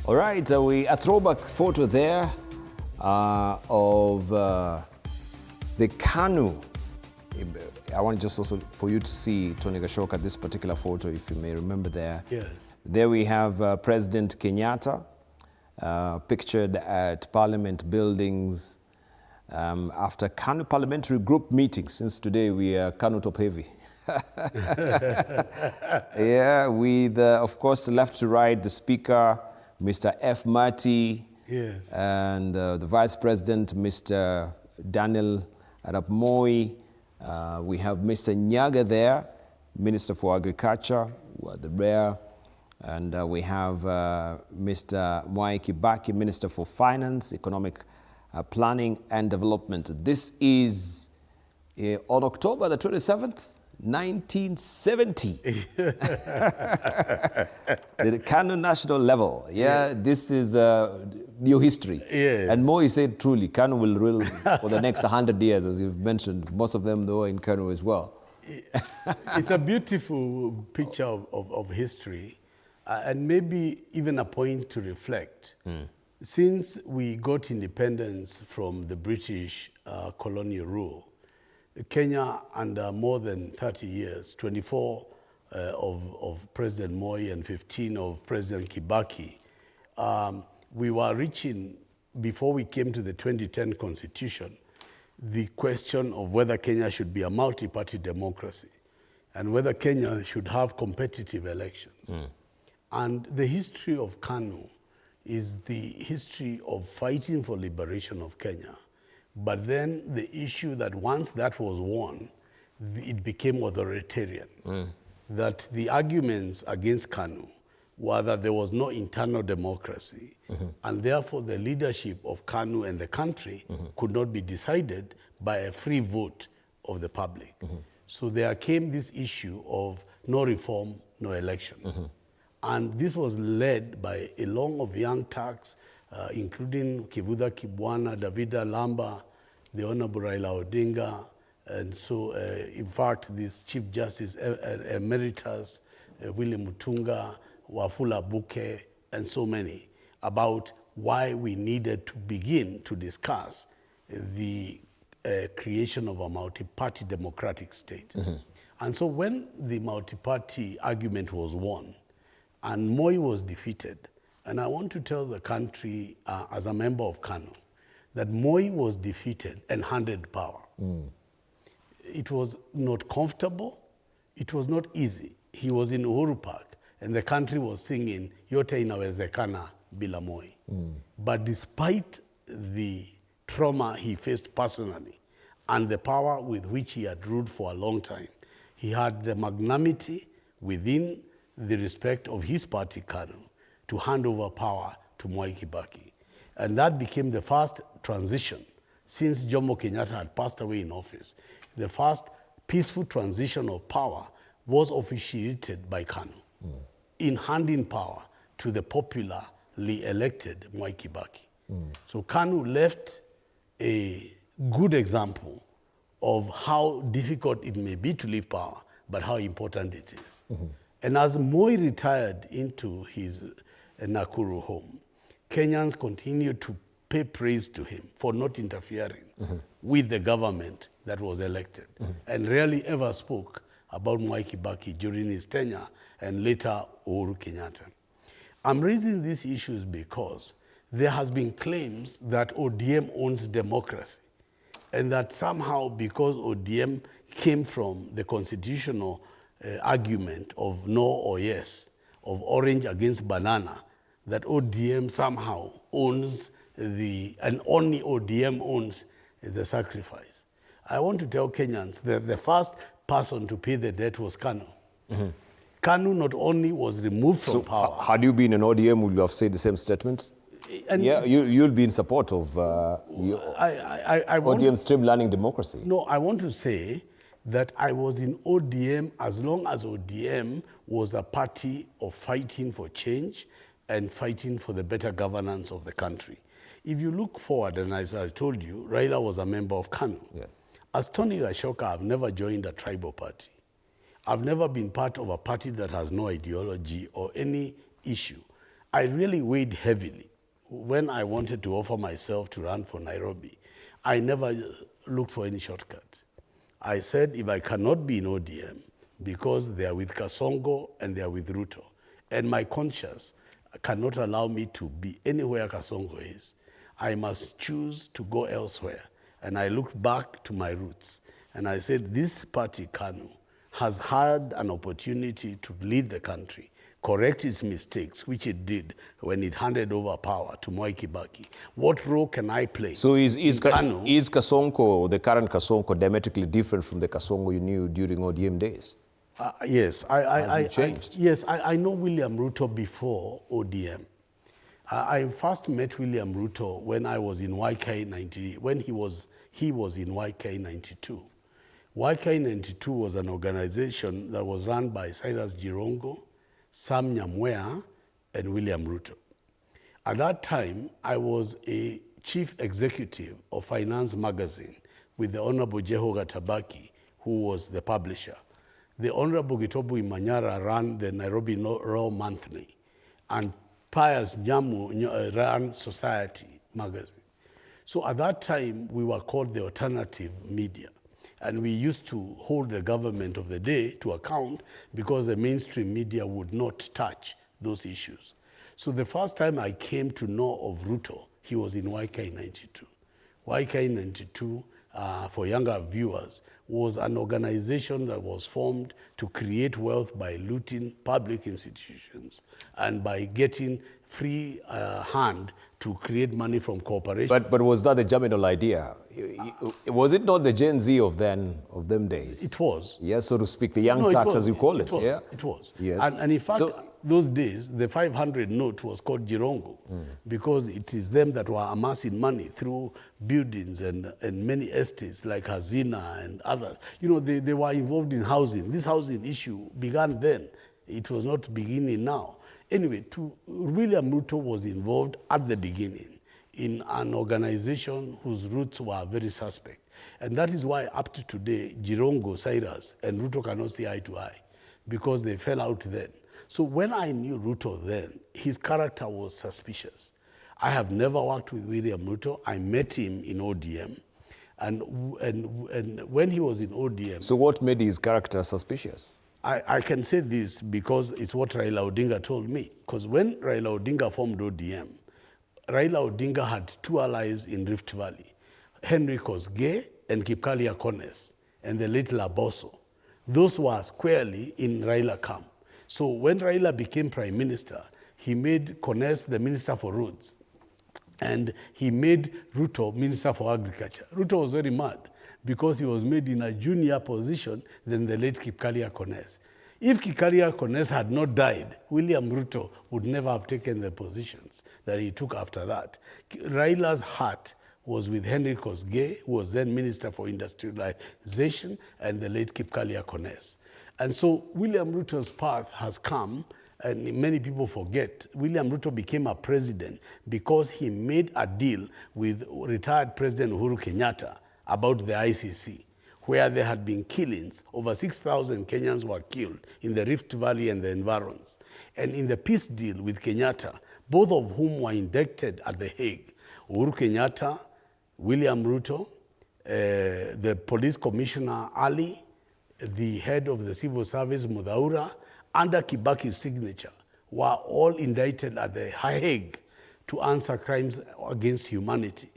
All right, a throwback photo there of the KANU. I want just also for you to see, Tony Gachoka, this particular photo, if you may remember there. Yes. There we have President Kenyatta pictured at Parliament buildings after KANU parliamentary group meeting. Since today we are KANU top heavy. Yeah, with, of course, left to right, the Speaker, Mr. F. Mati, Yes. and the Vice President, Mr. Daniel Arap Moi. We have Mr. Nyaga there, Minister for Agriculture, the rare. And we have Mr. Mwai Kibaki, Minister for Finance, Economic Planning and Development. This is on October the 27th, 1970. The KANU national level. Yeah, this is new history. Yes. And Moi said truly, KANU will rule for the next 100 years, as you've mentioned. Most of them, though, in KANU as well. It's a beautiful picture of history, and maybe even a point to reflect. Since we got independence from the British colonial rule, Kenya, under more than 30 years, 24 of President Moi and 15 of President Kibaki, we were reaching, before we came to the 2010 Constitution, the question of whether Kenya should be a multi-party democracy and whether Kenya should have competitive elections. And the history of KANU is the history of fighting for liberation of Kenya. But then the issue that once that was won, it became authoritarian. That the arguments against KANU were that there was no internal democracy, and therefore the leadership of KANU and the country could not be decided by a free vote of the public. So there came this issue of no reform, no election. And this was led by a long of young Turks, including Kivutha Kibwana, Davida Lamba, the Honorable Raila Odinga, and so, in fact, this Chief Justice Emeritus, William Mutunga, Wafula Buke, and so many, about why we needed to begin to discuss the creation of a multi-party democratic state. And so when the multi-party argument was won, and Moi was defeated, and I want to tell the country, as a member of KANU, that Moi was defeated and handed power. It was not comfortable. It was not easy. He was in Uhuru Park, and the country was singing, Yote inawezekana bila Moi. But despite the trauma he faced personally and the power with which he had ruled for a long time, he had the magnanimity within the respect of his party, KANU, to hand over power to Mwai Kibaki. And that became the first transition since Jomo Kenyatta had passed away in office. The first peaceful transition of power was officiated by KANU in handing power to the popularly elected Mwai Kibaki. So KANU left a good example of how difficult it may be to leave power, but how important it is. And as Moi retired into his Nakuru home, Kenyans continued to pay praise to him for not interfering with the government that was elected, and rarely ever spoke about Mwai Kibaki during his tenure and later Uhuru Kenyatta. I'm raising these issues because there has been claims that ODM owns democracy, and that somehow because ODM came from the constitutional argument of no or yes, of orange against banana, that ODM somehow owns and only ODM owns the sacrifice. I want to tell Kenyans that the first person to pay the debt was KANU. KANU not only was removed from power. Had you been an ODM, would you have said the same statement? And yeah, you'll be in support of ODM streamlining democracy. No, I want to say that I was in ODM as long as ODM was a party of fighting for change and fighting for the better governance of the country. If you look forward, and as I told you, Raila was a member of KANU. Yeah. As Tony Gachoka, I've never joined a tribal party. I've never been part of a party that has no ideology or any issue. I really weighed heavily. When I wanted to offer myself to run for Nairobi, I never looked for any shortcut. I said, if I cannot be in ODM, because they are with Kasongo and they are with Ruto, and my conscience cannot allow me to be anywhere Kasongo is, I must choose to go elsewhere. And I looked back to my roots, and I said, this party, KANU, has had an opportunity to lead the country, correct its mistakes, which it did when it handed over power to Moi Kibaki. What role can I play? So is Kasongo, the current Kasongo, diametrically different from the Kasongo you knew during ODM days? Yes, Has it changed? I know William Ruto before ODM. I first met William Ruto when I was in YK 90, when he was in YK 92. YK 92 was an organization that was run by Cyrus Jirongo, Sam Nyamwea, and William Ruto. At that time, I was a chief executive of Finance Magazine with the Honorable Gachoka Speaks, who was the publisher. The Honorable Gitobu Imanyara ran the Nairobi Raw Monthly, and Pius Nyamu ran Society Magazine. So at that time, we were called the alternative media. And we used to hold the government of the day to account because the mainstream media would not touch those issues. So the first time I came to know of Ruto, he was in YK 92. YK 92, for younger viewers, was an organization that was formed to create wealth by looting public institutions and by getting free hand to create money from corporations. But was that the germinal idea? Was it not the Gen Z of them days? It was. Yes, so to speak, the young tax, as you call it. Yeah? It was. Yes. And in fact, those days, the 500 note was called Jirongo because it is them that were amassing money through buildings and many estates like Hazina and others. You know, they were involved in housing. This housing issue began then. It was not beginning now. Anyway, William Ruto was involved at the beginning in an organization whose roots were very suspect. And that is why up to today, Jirongo, Cyrus, and Ruto cannot see eye to eye because they fell out then. So when I knew Ruto then, his character was suspicious. I have never worked with William Ruto. I met him in ODM. And when he was in ODM... So what made his character suspicious? I can say this because it's what Raila Odinga told me. Because when Raila Odinga formed ODM, Raila Odinga had two allies in Rift Valley, Henry Kosgei and Kipkalia Kones, and the late Laboso. Those were squarely in Raila camp. So when Raila became prime minister, he made Kones the minister for roads, and he made Ruto minister for agriculture. Ruto was very mad because he was made in a junior position than the late Kipkalia Kones. If Kipkalia Kones had not died, William Ruto would never have taken the positions that he took after that. Raila's heart was with Henry Kosgei, who was then Minister for Industrialization, and the late Kipkalia Kones. And so William Ruto's path has come, and many people forget, William Ruto became a president because he made a deal with retired President Uhuru Kenyatta about the ICC, where there had been killings. Over 6,000 Kenyans were killed in the Rift Valley and the environs. And in the peace deal with Kenyatta, both of whom were indicted at The Hague, Uhuru Kenyatta, William Ruto, the police commissioner Ali, the head of the civil service Mudhaura, under Kibaki's signature, were all indicted at The Hague to answer crimes against humanity.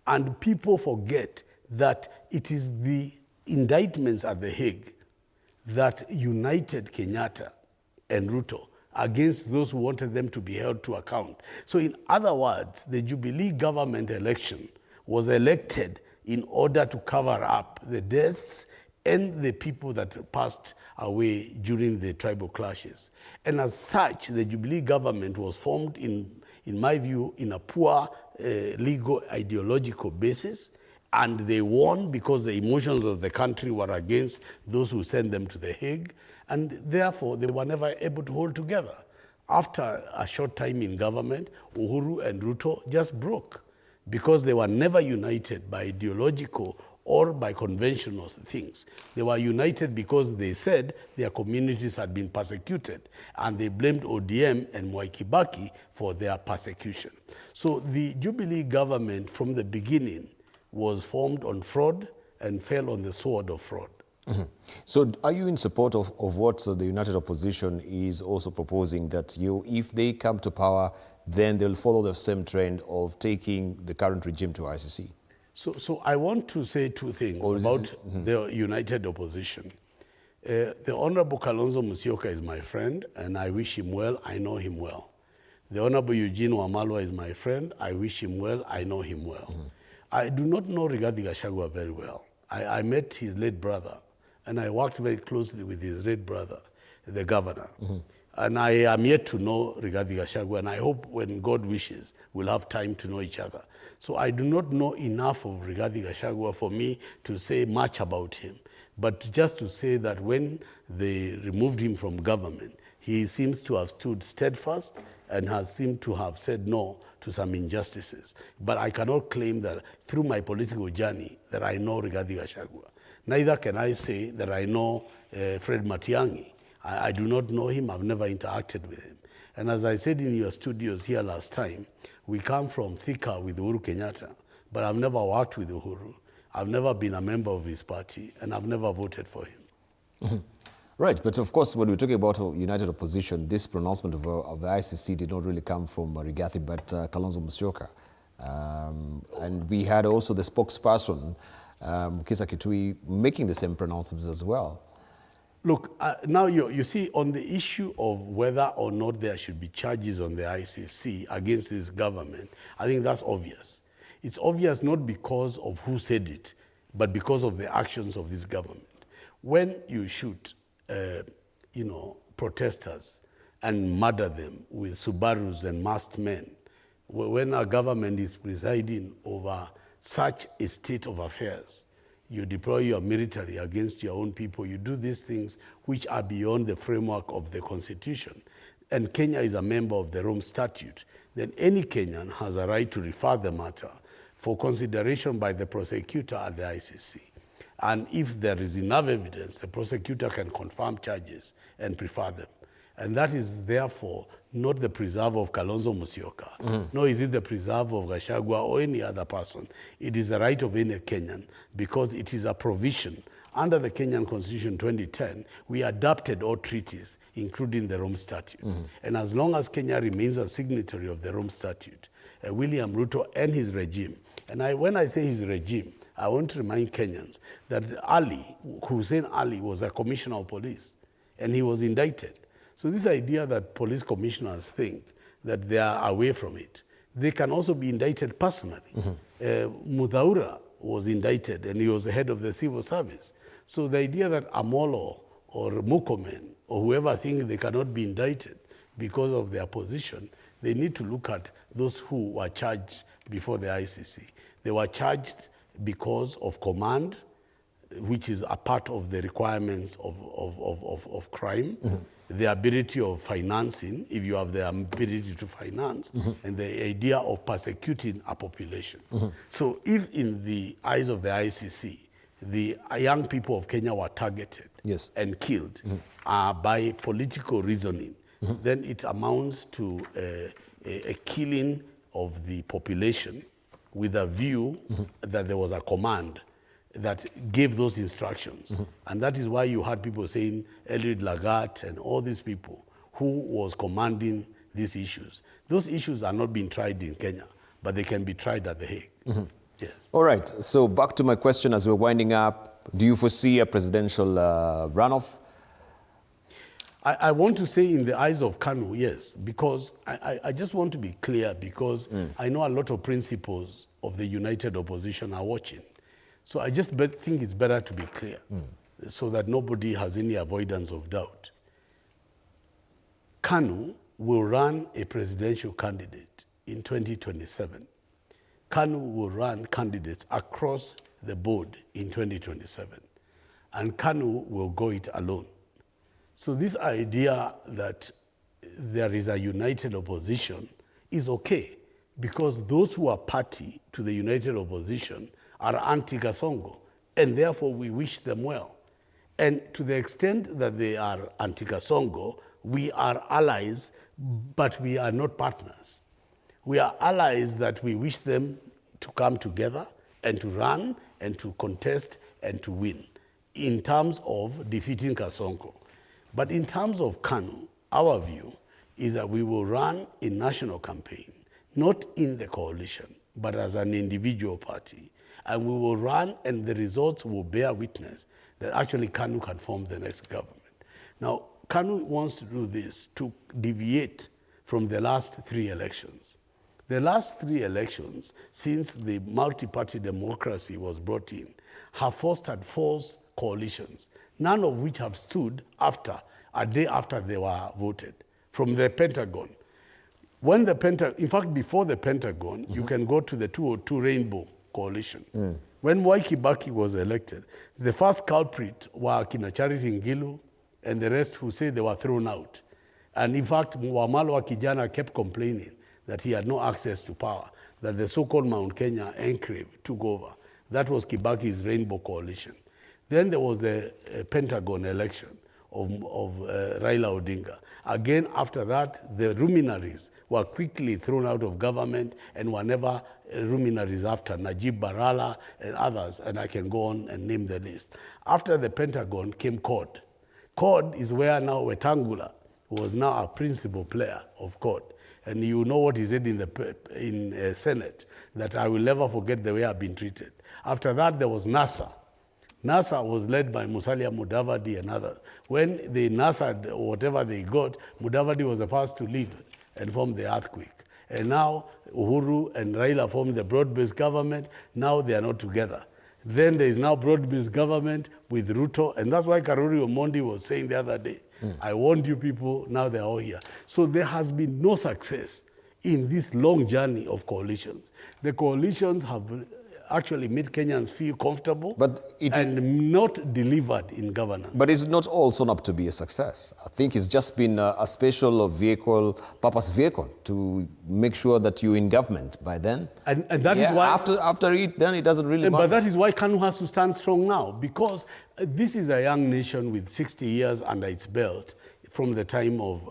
And people forget that it is the indictments at The Hague that united Kenyatta and Ruto against those who wanted them to be held to account. So in other words, the Jubilee government election was elected in order to cover up the deaths and the people that passed away during the tribal clashes. And as such, the Jubilee government was formed, in my view, in a poor legal ideological basis, and they won because the emotions of the country were against those who sent them to The Hague, and therefore they were never able to hold together. After a short time in government, Uhuru and Ruto just broke because they were never united by ideological or by conventional things. They were united because they said their communities had been persecuted, and they blamed ODM and Mwai Kibaki for their persecution. So the Jubilee government from the beginning was formed on fraud and fell on the sword of fraud. Mm-hmm. So are you in support of what the United Opposition is also proposing, that if they come to power, then they'll follow the same trend of taking the current regime to ICC? So I want to say two things about the United Opposition. The Honorable Kalonzo Musyoka is my friend, and I wish him well. I know him well. The Honorable Eugene Wamalwa is my friend. I wish him well. I know him well. I do not know Rigathi Gachagua very well. I met his late brother, and I worked very closely with his late brother, the governor. And I am yet to know Rigathi Gachagua, and I hope when God wishes, we'll have time to know each other. So I do not know enough of Rigathi Gachagua for me to say much about him. But just to say that when they removed him from government, he seems to have stood steadfast and has seemed to have said no to some injustices. But I cannot claim that through my political journey that I know Rigathi Gachagua. Neither can I say that I know Fred Matiang'i. I do not know him. I've never interacted with him. And as I said in your studios here last time, we come from Thika with Uhuru Kenyatta, but I've never worked with Uhuru. I've never been a member of his party, and I've never voted for him. Right, but of course, when we're talking about United Opposition, this pronouncement of the ICC did not really come from Rigathi, but Kalonzo Musyoka. And we had also the spokesperson, Kisa Kitui, making the same pronouncements as well. Look, now you see, on the issue of whether or not there should be charges on the ICC against this government, I think that's obvious. It's obvious not because of who said it, but because of the actions of this government. When you shoot, protesters and murder them with Subarus and masked men, when a government is presiding over such a state of affairs, you deploy your military against your own people. You do these things which are beyond the framework of the Constitution. And Kenya is a member of the Rome Statute. Then any Kenyan has a right to refer the matter for consideration by the prosecutor at the ICC. And if there is enough evidence, the prosecutor can confirm charges and prefer them. And that is therefore not the preserve of Kalonzo Musyoka, nor is it the preserve of Gachagua or any other person. It is the right of any Kenyan because it is a provision. Under the Kenyan Constitution 2010, we adopted all treaties, including the Rome Statute. And as long as Kenya remains a signatory of the Rome Statute, William Ruto and his regime, and when I say his regime, I want to remind Kenyans that Hussein Ali was a commissioner of police, and he was indicted. So this idea that police commissioners think that they are away from it, they can also be indicted personally. Muthaura was indicted, and he was the head of the civil service. So the idea that Amolo or Mukomen or whoever thinks they cannot be indicted because of their position, they need to look at those who were charged before the ICC. They were charged because of command, which is a part of the requirements of crime, the ability of financing, if you have the ability to finance, and the idea of persecuting a population. So if in the eyes of the ICC, the young people of Kenya were targeted and killed by political reasoning, then it amounts to a killing of the population with a view that there was a command that gave those instructions. And that is why you had people saying Eliud Lagat and all these people who was commanding these issues. Those issues are not being tried in Kenya, but they can be tried at The Hague. Yes. All right, so back to my question as we're winding up. Do you foresee a presidential runoff? I want to say in the eyes of KANU, yes, because I just want to be clear because I know a lot of principals of the United Opposition are watching. So I just think it's better to be clear so that nobody has any avoidance of doubt. KANU will run a presidential candidate in 2027. KANU will run candidates across the board in 2027. And KANU will go it alone. So this idea that there is a united opposition is okay because those who are party to the united opposition are anti-Gasongo. and therefore we wish them well. And to the extent that they are anti-Kasongo, we are allies, but we are not partners. We are allies that we wish them to come together and to run and to contest and to win in terms of defeating Kasongo. But in terms of KANU, our view is that we will run a national campaign, not in the coalition, but as an individual party. And we will run, and the results will bear witness that actually KANU can form the next government. Now, KANU wants to do this to deviate from the last 3 elections. The last 3 elections, since the multi-party democracy was brought in, have fostered false coalitions, none of which have stood a day after they were voted, from the Pentagon. When the in fact, before the Pentagon, you can go to the 202 Rainbow Coalition. When Mwai Kibaki was elected, the first culprit were Kina Charity Ngilu and the rest who say they were thrown out. And in fact, Wamalo Kijana kept complaining that he had no access to power, that the so-called Mount Kenya enclave took over. That was Kibaki's Rainbow Coalition. Then there was the Pentagon election of Raila Odinga. Again, after that, the luminaries were quickly thrown out of government and were never luminaries after, Najib Balala and others, and I can go on and name the list. After the Pentagon came CORD. CORD is where now Wetangula, who was now a principal player of CORD, and you know what he said in the Senate, that I will never forget the way I've been treated. After that, there was NASA. NASA was led by Musalia Mudavadi and others. When the NASA, whatever they got, Mudavadi was the first to leave and form the earthquake. And now Uhuru and Raila formed the broad-based government. Now they are not together. Then there is now broad-based government with Ruto, and that's why Karuri Omondi was saying the other day, I warned you people, now they're all here. So there has been no success in this long journey of coalitions. The coalitions have actually made Kenyans feel comfortable and not delivered in governance. But it's not all shown up to be a success. I think it's just been a special vehicle, purpose vehicle to make sure that you're in government by then. And that is why... After it, then it doesn't really matter. But that is why KANU has to stand strong now, because this is a young nation with 60 years under its belt from the time of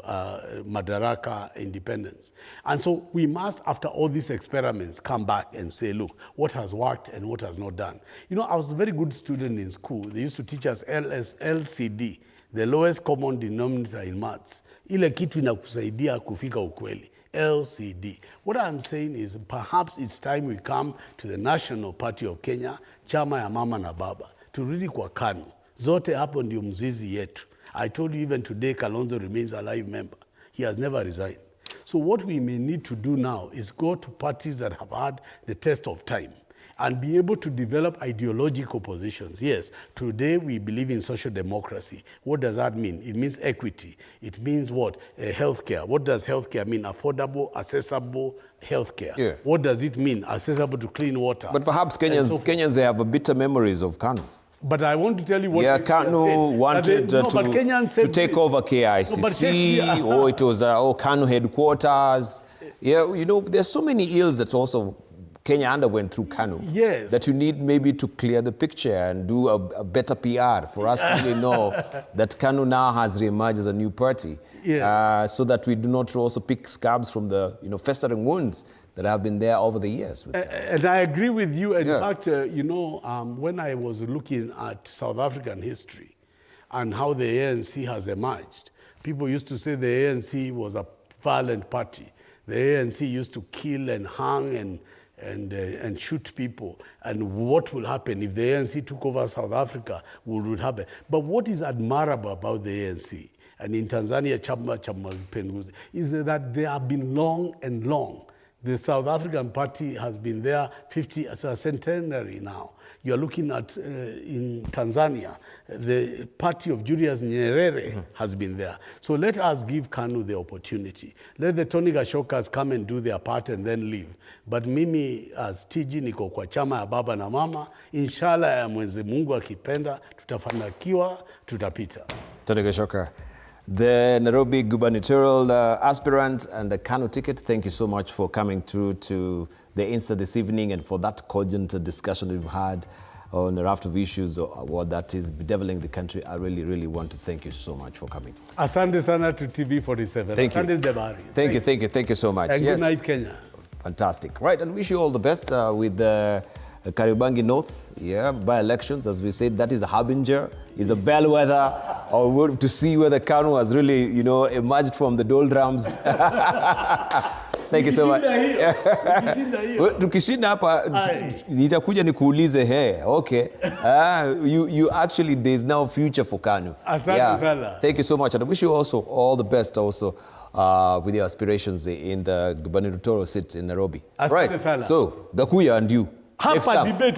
Madaraka independence. And so we must, after all these experiments, come back and say, look, what has worked and what has not done. You know, I was a very good student in school. They used to teach us LCD, the lowest common denominator in maths. Ile kitu inakusaidia kufika ukweli. LCD. What I'm saying is perhaps it's time we come to the National Party of Kenya, chama ya mama na baba, turudi kwa KANU. Zote hapo ndio mzizi yetu. I told you even today, Kalonzo remains a live member. He has never resigned. So what we may need to do now is go to parties that have had the test of time and be able to develop ideological positions. Yes, today we believe in social democracy. What does that mean? It means equity. It means what? Healthcare. What does healthcare mean? Affordable, accessible healthcare. Yeah. What does it mean? Accessible to clean water. But perhaps Kenyans they have bitter memories of KANU. But I want to tell you what KANU wanted to take over KICC, or it was KANU headquarters. Yeah, you know, there's so many ills that also Kenya underwent through KANU. Yes. That you need maybe to clear the picture and do a better PR for us to really know that KANU now has reemerged as a new party. Yes. So that we do not also pick scabs from the festering wounds that have been there over the years. And I agree with you. In fact, when I was looking at South African history and how the ANC has emerged, people used to say the ANC was a violent party. The ANC used to kill and hang and shoot people. And what will happen if the ANC took over South Africa? What would happen? But what is admirable about the ANC, and in Tanzania, Chama Mapinduzi, is that they have been long and long. The South African Party has been there 50, as a centenary now. You're looking at, in Tanzania, the party of Julius Nyerere has been there. So let us give KANU the opportunity. Let the Tony Gachokas come and do their part and then leave. But mimi as TG niko kwa chama ya baba na mama, inshallah ya Mwenyezi Mungu akipenda, tutafanikiwa, tutapita. Tony Gachoka, the Nairobi gubernatorial aspirant and the KANU ticket, thank you so much for coming through to the Insta this evening and for that cogent discussion we've had on a raft of issues, or what that is bedeviling the country. I really, really want to thank you so much for coming. Asante sana to TV47. Thank you. Asante Debari. Thank you so much. And good night, Kenya. Fantastic. Right, and wish you all the best with the Kariobangi North, by-elections. As we said, that is a harbinger, is a bellwether, or to see whether KANU has really, emerged from the doldrums. Thank you so much. Tukishinda hapa nitakuja nikuulize okay. You actually, there's now future for KANU. Thank you so much, and I wish you also all the best also with your aspirations in the gubernatorial seat in Nairobi. Right. So Gakuya and you. Hapa debate.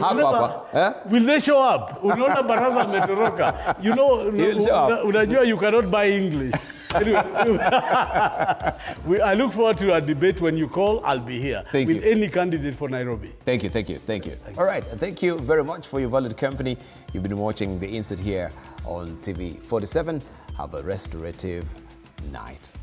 Will they show up? Unaona baraza ametoroka. Unajua you cannot buy English. Anyway, I look forward to a debate. When you call, I'll be here with any candidate for Nairobi. Thank you. All right, thank you very much for your valued company. You've been watching The Insert here on TV47. Have a restorative night.